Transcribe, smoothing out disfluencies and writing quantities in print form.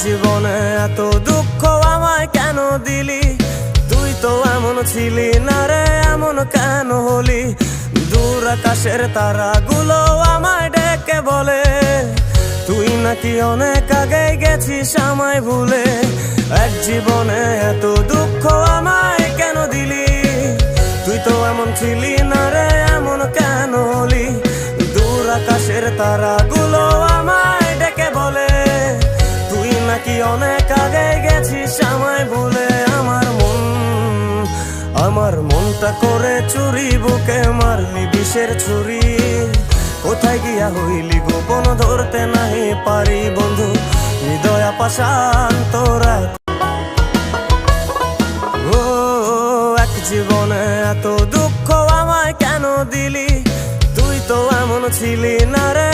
জীবনে এত দুঃখ আমায় কেন দিলি? তুই তো এমন ছিলি না রে, এমন কেন হলি? দূর আকাশের তারাগুলো আমায় ডেকে বলে তুই নাকি অনেক আগে গেছিস আমায় ভুলে। এক জীবনে এত দুঃখ আমায় কেন দিলি? তুই তো এমন ছিলি না রে, এমন কেন হলি? দূর আকাশের তারাগুলো আমায় ডেকে বলে তুই নাকি অনেক আগে গেছিস আমায় ভুলে। আমার মনটা করে চুরি, বুকে মারলি বিষের ছুরি। কোথায় গিয়া হইলি গোপন, ধরতে নাহি পারি বন্ধু। হৃদয় পাষাণ তোরা ও, এক জীবনে এত দুঃখ আমায় কেন দিলি? তুই তো এমন ছিলি না রে।